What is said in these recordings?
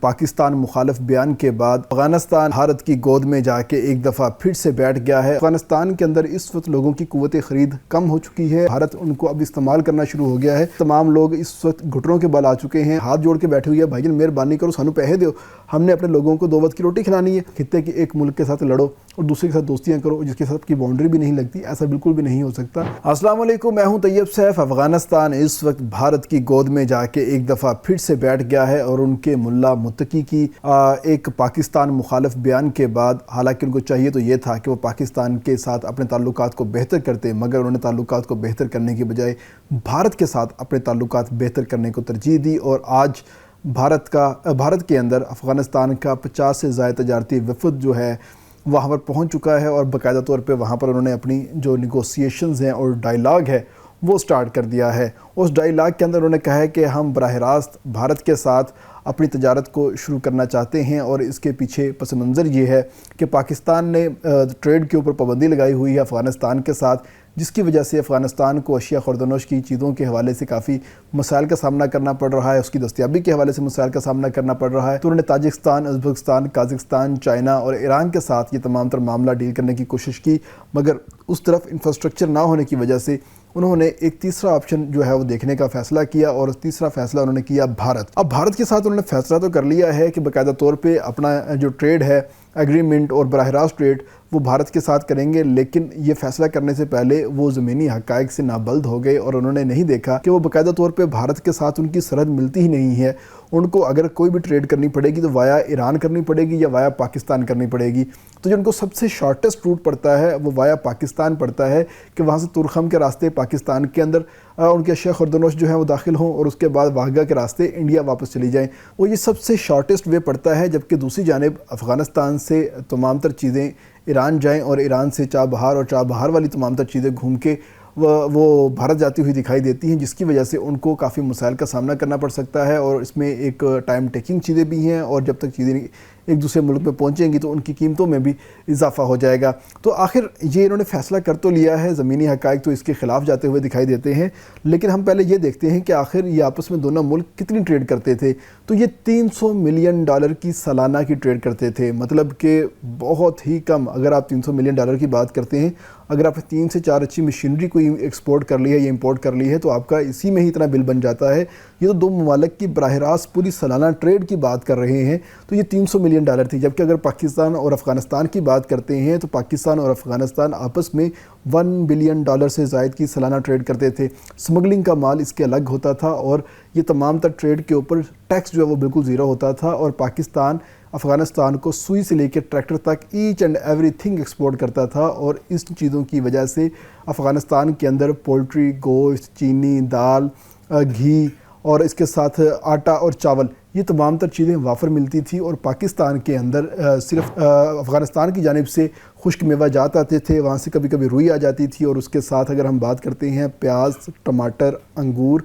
پاکستان مخالف بیان کے بعد افغانستان بھارت کی گود میں جا کے ایک دفعہ پھر سے بیٹھ گیا ہے۔ افغانستان کے اندر اس وقت لوگوں کی قوت خرید کم ہو چکی ہے۔ بھارت ان کو اب استعمال کرنا شروع ہو گیا ہے۔ تمام لوگ اس وقت گھٹنوں کے بل آ چکے ہیں، ہاتھ جوڑ کے بیٹھے ہوئے ہیں، بھائی جان مہربانی کرو سانو پیسے دیو، ہم نے اپنے لوگوں کو 2 وقت کی روٹی کھلانی ہے۔ خطے کے ایک ملک کے ساتھ لڑو اور دوسرے کے ساتھ دوستیاں کرو جس کے ساتھ کی باؤنڈری بھی نہیں لگتی، ایسا بالکل بھی نہیں ہو سکتا۔ السلام علیکم، میں ہوں طیب سیف۔ افغانستان اس وقت بھارت کی گود میں جا کے ایک دفعہ پھر سے بیٹھ گیا ہے اور ان کے ملا متقی کی ایک پاکستان مخالف بیان کے بعد، حالانکہ ان کو چاہیے تو یہ تھا کہ وہ پاکستان کے ساتھ اپنے تعلقات کو بہتر کرتے، مگر انہوں نے تعلقات کو بہتر کرنے کی بجائے بھارت کے ساتھ اپنے تعلقات بہتر کرنے کو ترجیح دی، اور آج بھارت کے اندر افغانستان کا 50 سے زائد تجارتی وفد جو ہے وہاں پر پہنچ چکا ہے، اور باقاعدہ طور پہ وہاں پر انہوں نے اپنی جو نیگوسیشنز ہیں اور ڈائیلاگ ہے وہ سٹارٹ کر دیا ہے۔ اس ڈائیلاگ کے اندر انہوں نے کہا ہے کہ ہم براہ راست بھارت کے ساتھ اپنی تجارت کو شروع کرنا چاہتے ہیں، اور اس کے پیچھے پس منظر یہ ہے کہ پاکستان نے ٹریڈ کے اوپر پابندی لگائی ہوئی ہے افغانستان کے ساتھ، جس کی وجہ سے افغانستان کو اشیاء خوردونوش کی چیزوں کے حوالے سے کافی مسائل کا سامنا کرنا پڑ رہا ہے، اس کی دستیابی کے حوالے سے مسائل کا سامنا کرنا پڑ رہا ہے۔ تو انہوں نے تاجکستان، ازبکستان، قازقستان، چائنا اور ایران کے ساتھ یہ تمام تر معاملہ ڈیل کرنے کی کوشش کی، مگر اس طرف انفراسٹرکچر نہ ہونے کی وجہ سے انہوں نے ایک تیسرا آپشن جو ہے وہ دیکھنے کا فیصلہ کیا، اور تیسرا فیصلہ انہوں نے کیا بھارت۔ اب بھارت کے ساتھ انہوں نے فیصلہ تو کر لیا ہے کہ باقاعدہ طور پہ اپنا جو ٹریڈ ہے، ایگریمنٹ اور براہ راست ٹریڈ وہ بھارت کے ساتھ کریں گے، لیکن یہ فیصلہ کرنے سے پہلے وہ زمینی حقائق سے نابلد ہو گئے، اور انہوں نے نہیں دیکھا کہ وہ باقاعدہ طور پہ بھارت کے ساتھ ان کی سرحد ملتی ہی نہیں ہے۔ ان کو اگر کوئی بھی ٹریڈ کرنی پڑے گی تو وایا ایران کرنی پڑے گی یا وایا پاکستان کرنی پڑے گی، تو جو ان کو سب سے شارٹیسٹ روٹ پڑتا ہے وہ وایا پاکستان پڑتا ہے کہ وہاں سے تورخم کے راستے پاکستان کے اندر ان کے اشیاء خوردونوش جو ہیں وہ داخل ہوں، اور اس کے بعد واہگہ کے راستے انڈیا واپس چلی جائیں، وہ یہ سب سے شارٹیسٹ وے پڑتا ہے۔ جبکہ دوسری جانب افغانستان سے تمام تر چیزیں ایران جائیں، اور ایران سے چابہار اور چابہار والی تمام تر چیزیں گھوم کے وہ بھارت جاتی ہوئی دکھائی دیتی ہیں، جس کی وجہ سے ان کو کافی مسائل کا سامنا کرنا پڑ سکتا ہے، اور اس میں ایک ٹائم ٹیکنگ چیزیں بھی ہیں، اور جب تک چیزیں ایک دوسرے ملک میں پہنچیں گی تو ان کی قیمتوں میں بھی اضافہ ہو جائے گا۔ تو آخر یہ انہوں نے فیصلہ کر تو لیا ہے، زمینی حقائق تو اس کے خلاف جاتے ہوئے دکھائی دیتے ہیں، لیکن ہم پہلے یہ دیکھتے ہیں کہ آخر یہ آپس میں دونوں ملک کتنی ٹریڈ کرتے تھے۔ تو یہ $300 ملین کی سالانہ کی ٹریڈ کرتے تھے، مطلب کہ بہت ہی کم۔ اگر آپ $300 ملین کی بات کرتے ہیں، اگر آپ 3 سے 4 اچھی مشینری کو ایکسپورٹ کر لی ہے یا امپورٹ کر لی ہے تو آپ کا اسی میں ہی اتنا بل بن جاتا ہے۔ یہ تو 2 ممالک کی براہ راست پوری سالانہ ٹریڈ کی بات کر رہے ہیں، تو یہ $300 ملین تھی۔ جبکہ اگر پاکستان اور افغانستان کی بات کرتے ہیں تو پاکستان اور افغانستان آپس میں $1 بلین سے زائد کی سالانہ ٹریڈ کرتے تھے۔ سمگلنگ کا مال اس کے الگ ہوتا تھا، اور یہ تمام تر ٹریڈ کے اوپر ٹیکس جو ہے وہ بالکل زیرو ہوتا تھا، اور پاکستان افغانستان کو سوئی سے لے کے ٹریکٹر تک each and everything export کرتا تھا، اور اس چیزوں کی وجہ سے افغانستان کے اندر پولٹری، گوشت، چینی، دال، گھی اور اس کے ساتھ آٹا اور چاول، یہ تمام تر چیزیں وافر ملتی تھی، اور پاکستان کے اندر صرف افغانستان کی جانب سے خشک میوہ جات آتے تھے، وہاں سے کبھی کبھی روئی آ جاتی تھی، اور اس کے ساتھ اگر ہم بات کرتے ہیں پیاز، ٹماٹر، انگور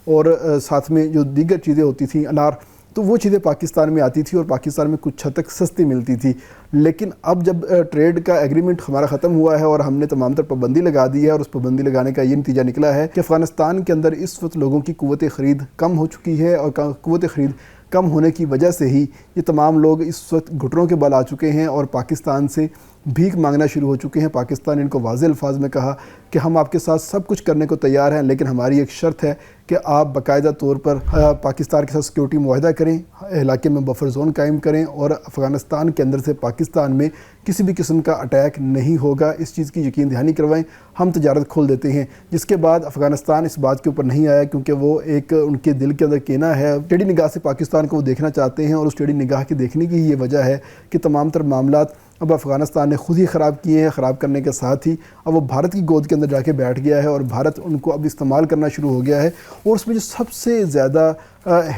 اور ساتھ میں جو دیگر چیزیں ہوتی تھیں، انار، تو وہ چیزیں پاکستان میں آتی تھی اور پاکستان میں کچھ حد تک سستی ملتی تھی۔ لیکن اب جب ٹریڈ کا ایگریمنٹ ہمارا ختم ہوا ہے اور ہم نے تمام تر پابندی لگا دی ہے، اور اس پابندی لگانے کا یہ نتیجہ نکلا ہے کہ افغانستان کے اندر اس وقت لوگوں کی قوت خرید کم ہو چکی ہے، اور قوت خرید کم ہونے کی وجہ سے ہی یہ تمام لوگ اس وقت گھٹنوں کے بل آ چکے ہیں اور پاکستان سے بھیک مانگنا شروع ہو چکے ہیں۔ پاکستان نے ان کو واضح الفاظ میں کہا کہ ہم آپ کے ساتھ سب کچھ کرنے کو تیار ہیں، لیکن ہماری ایک شرط ہے کہ آپ باقاعدہ طور پر پاکستان کے ساتھ سیکیورٹی معاہدہ کریں، علاقے میں بفر زون قائم کریں، اور افغانستان کے اندر سے پاکستان میں کسی بھی قسم کا اٹیک نہیں ہوگا، اس چیز کی یقین دہانی کروائیں، ہم تجارت کھول دیتے ہیں۔ جس کے بعد افغانستان اس بات کے اوپر نہیں آیا، کیونکہ وہ ایک ان کے دل کے اندر کینہ ہے، ٹیڑھی نگاہ سے پاکستان کو وہ دیکھنا چاہتے ہیں، اور اس ٹیڑھی نگاہ کے دیکھنے کی ہی یہ وجہ ہے کہ تمام تر معاملات اب افغانستان نے خود ہی خراب کیے ہیں۔ خراب کرنے کے ساتھ ہی اب وہ بھارت کی گود کے اندر جا کے بیٹھ گیا ہے، اور بھارت ان کو اب استعمال کرنا شروع ہو گیا ہے۔ اور اس میں جو سب سے زیادہ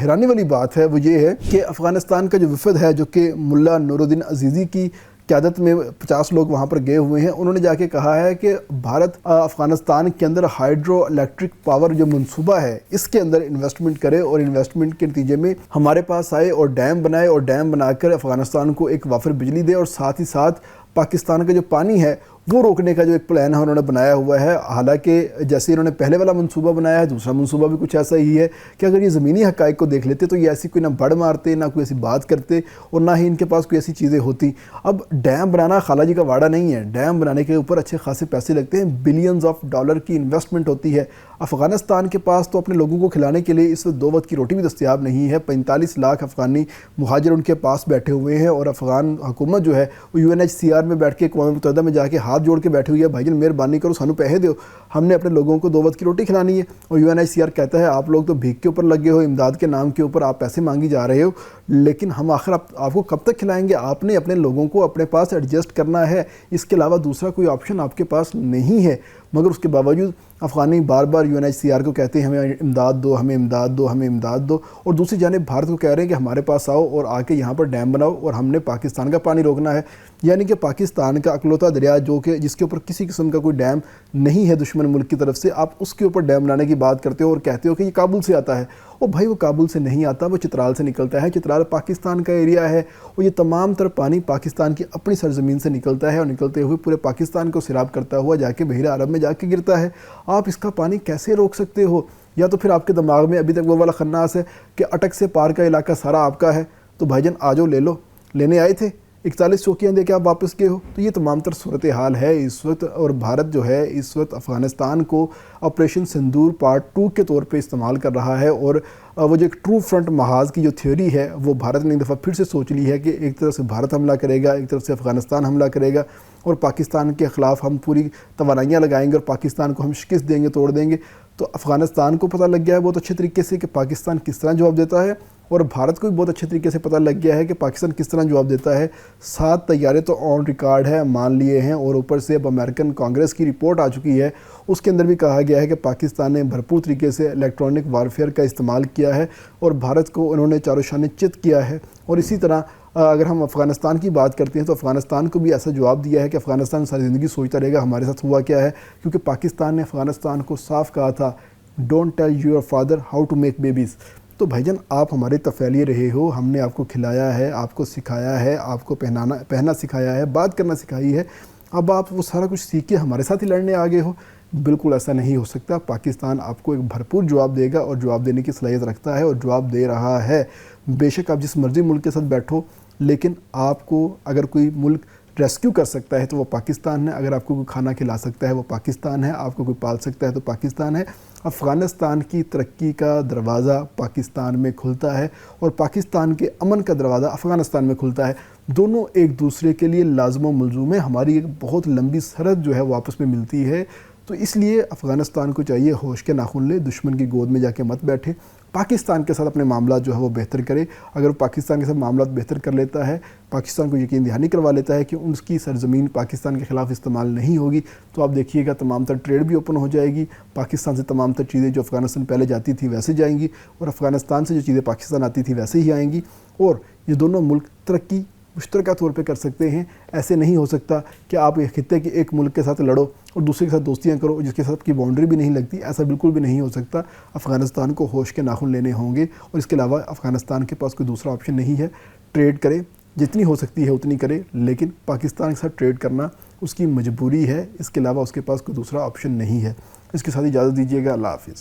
حیرانی والی بات ہے وہ یہ ہے کہ افغانستان کا جو وفد ہے، جو کہ ملا نور الدین عزیزی کی قیادت میں 50 لوگ وہاں پر گئے ہوئے ہیں، انہوں نے جا کے کہا ہے کہ بھارت افغانستان کے اندر ہائیڈرو الیکٹرک پاور جو منصوبہ ہے اس کے اندر انویسٹمنٹ کرے، اور انویسٹمنٹ کے نتیجے میں ہمارے پاس آئے اور ڈیم بنائے، اور ڈیم بنا کر افغانستان کو ایک وافر بجلی دے، اور ساتھ ہی ساتھ پاکستان کا جو پانی ہے وہ روکنے کا جو ایک پلان ہے انہوں نے بنایا ہوا ہے۔ حالانکہ جیسے انہوں نے پہلے والا منصوبہ بنایا ہے، دوسرا منصوبہ بھی کچھ ایسا ہی ہے کہ اگر یہ زمینی حقائق کو دیکھ لیتے تو یہ ایسی کوئی نہ بڑھ مارتے، نہ کوئی ایسی بات کرتے، اور نہ ہی ان کے پاس کوئی ایسی چیزیں ہوتی۔ اب ڈیم بنانا خالہ جی کا وعدہ نہیں ہے، ڈیم بنانے کے اوپر اچھے خاصے پیسے لگتے ہیں، بلینز آف ڈالر کی انویسٹمنٹ ہوتی ہے۔ افغانستان کے پاس تو اپنے لوگوں کو کھلانے کے لیے اس وقت 2 وقت کی روٹی بھی دستیاب نہیں ہے۔ 45 لاکھ افغانی مہاجر ان کے پاس بیٹھے ہوئے ہیں، اور افغان حکومت جو ہے وہ UNHCR میں بیٹھ کے، اقوام متحدہ میں جا کے ہاتھ جوڑ کے بیٹھی ہوئی ہے، بھائی جان مہربانی کرو سانو پیسے دو، ہم نے اپنے لوگوں کو 2 وقت کی روٹی کھلانی ہے۔ اور UNHCR کہتا ہے آپ لوگ تو بھیک کے اوپر لگے ہو، امداد کے نام کے اوپر آپ پیسے مانگی جا رہے ہو، لیکن ہم آخر آپ کو کب تک کھلائیں گے؟ آپ نے اپنے لوگوں کو اپنے پاس ایڈجسٹ کرنا ہے، اس کے علاوہ دوسرا کوئی آپشن آپ کے پاس نہیں ہے۔ مگر اس کے باوجود افغانی بار بار UNHCR کو کہتے ہیں ہمیں امداد دو، ہمیں امداد دو، ہمیں امداد دو، اور دوسری جانب بھارت کو کہہ رہے ہیں کہ ہمارے پاس آؤ اور آ کے یہاں پر ڈیم بناؤ اور ہم نے پاکستان کا پانی روکنا ہے۔ یعنی کہ پاکستان کا اکلوتا دریا جس کے اوپر کسی قسم کا کوئی ڈیم نہیں ہے دشمن ملک کی طرف سے، آپ اس کے اوپر ڈیم بنانے کی بات کرتے ہو اور کہتے ہو کہ یہ کابل سے آتا ہے۔ اور بھائی وہ کابل سے نہیں آتا، وہ چترال سے نکلتا ہے، چترال پاکستان کا ایریا ہے، اور یہ تمام تر پانی پاکستان کی اپنی سرزمین سے نکلتا ہے، اور نکلتے ہوئے پورے پاکستان کو سیراب کرتا ہوا جا کے بحیرہ عرب میں جا کے گرتا ہے۔ آپ اس کا پانی کیسے روک سکتے ہو؟ یا تو پھر آپ کے دماغ میں ابھی تک وہ والا خناس ہے کہ اٹک سے پار کا علاقہ سارا آپ کا ہے، تو بھائی جان آ جاؤ لے لو، لینے آئے تھے 41 چوکیاں دے کے آپ واپس گئے ہو۔ تو یہ تمام تر صورتحال ہے اس وقت، اور بھارت جو ہے اس وقت افغانستان کو آپریشن سندور پارٹ 2 کے طور پہ استعمال کر رہا ہے، اور وہ جو ایک ٹرو فرنٹ محاذ کی جو تھیوری ہے وہ بھارت نے ایک دفعہ پھر سے سوچ لی ہے کہ ایک طرف سے بھارت حملہ کرے گا، ایک طرف سے افغانستان حملہ کرے گا، اور پاکستان کے خلاف ہم پوری توانائیاں لگائیں گے اور پاکستان کو ہم شکست دیں گے، توڑ دیں گے۔ تو افغانستان کو پتہ لگ گیا ہے بہت اچھے طریقے سے کہ پاکستان کس طرح جواب دیتا ہے، اور بھارت کو بھی بہت اچھے طریقے سے پتہ لگ گیا ہے کہ پاکستان کس طرح جواب دیتا ہے۔ 7 طیارے تو آن ریکارڈ ہے، مان لیے ہیں، اور اوپر سے اب امریکن کانگریس کی رپورٹ آ چکی ہے، اس کے اندر بھی کہا گیا ہے کہ پاکستان نے بھرپور طریقے سے الیکٹرانک وارفیئر کا استعمال کیا ہے، اور بھارت کو انہوں نے چاروں شانے چت کیا ہے۔ اور اسی طرح اگر ہم افغانستان کی بات کرتے ہیں تو افغانستان کو بھی ایسا جواب دیا ہے کہ افغانستان ساری زندگی سوچتا رہے گا ہمارے ساتھ ہوا کیا ہے، کیونکہ پاکستان نے افغانستان کو صاف کہا تھا don't tell your father how to make babies. تو بھائی جان آپ ہمارے تفعیلی رہے ہو، ہم نے آپ کو کھلایا ہے، آپ کو سکھایا ہے، آپ کو پہننا سکھایا ہے، بات کرنا سکھائی ہے، اب آپ وہ سارا کچھ سیکھ کے ہمارے ساتھ ہی لڑنے آگے ہو۔ بالکل ایسا نہیں ہو سکتا۔ پاکستان آپ کو ایک بھرپور جواب دے گا، اور جواب دینے کی صلاحیت رکھتا ہے اور جواب دے رہا ہے۔ بے شک آپ جس مرضی ملک کے ساتھ بیٹھو، لیکن آپ کو اگر کوئی ملک ریسکیو کر سکتا ہے تو وہ پاکستان ہے، اگر آپ کو کوئی کھانا کھلا سکتا ہے وہ پاکستان ہے، آپ کو کوئی پال سکتا ہے تو پاکستان ہے۔ افغانستان کی ترقی کا دروازہ پاکستان میں کھلتا ہے، اور پاکستان کے امن کا دروازہ افغانستان میں کھلتا ہے۔ دونوں ایک دوسرے کے لیے لازم و ملزوم ہیں، ہماری ایک بہت لمبی سرحد جو ہے وہ آپس میں ملتی ہے۔ تو اس لیے افغانستان کو چاہیے ہوش کے ناخن لے، دشمن کی گود میں جا کے مت بیٹھے، پاکستان کے ساتھ اپنے معاملات جو ہے وہ بہتر کرے۔ اگر وہ پاکستان کے ساتھ معاملات بہتر کر لیتا ہے، پاکستان کو یقین دہانی کروا لیتا ہے کہ اس کی سرزمین پاکستان کے خلاف استعمال نہیں ہوگی، تو آپ دیکھیے گا تمام تر ٹریڈ بھی اوپن ہو جائے گی، پاکستان سے تمام تر چیزیں جو افغانستان پہلے جاتی تھی ویسے جائیں گی، اور افغانستان سے جو چیزیں پاکستان آتی تھی ویسے ہی آئیں گی، اور یہ دونوں ملک ترقی مشترکہ طور پہ کر سکتے ہیں۔ ایسے نہیں ہو سکتا کہ آپ ایک خطے کے ایک ملک کے ساتھ لڑو اور دوسرے کے ساتھ دوستیاں کرو جس کے ساتھ کی باؤنڈری بھی نہیں لگتی، ایسا بالکل بھی نہیں ہو سکتا۔ افغانستان کو ہوش کے ناخن لینے ہوں گے، اور اس کے علاوہ افغانستان کے پاس کوئی دوسرا آپشن نہیں ہے۔ ٹریڈ کرے، جتنی ہو سکتی ہے اتنی کرے، لیکن پاکستان کے ساتھ ٹریڈ کرنا اس کی مجبوری ہے، اس کے علاوہ اس کے پاس کوئی دوسرا آپشن نہیں ہے۔ اس کے ساتھ اجازت دیجیے گا، اللہ حافظ۔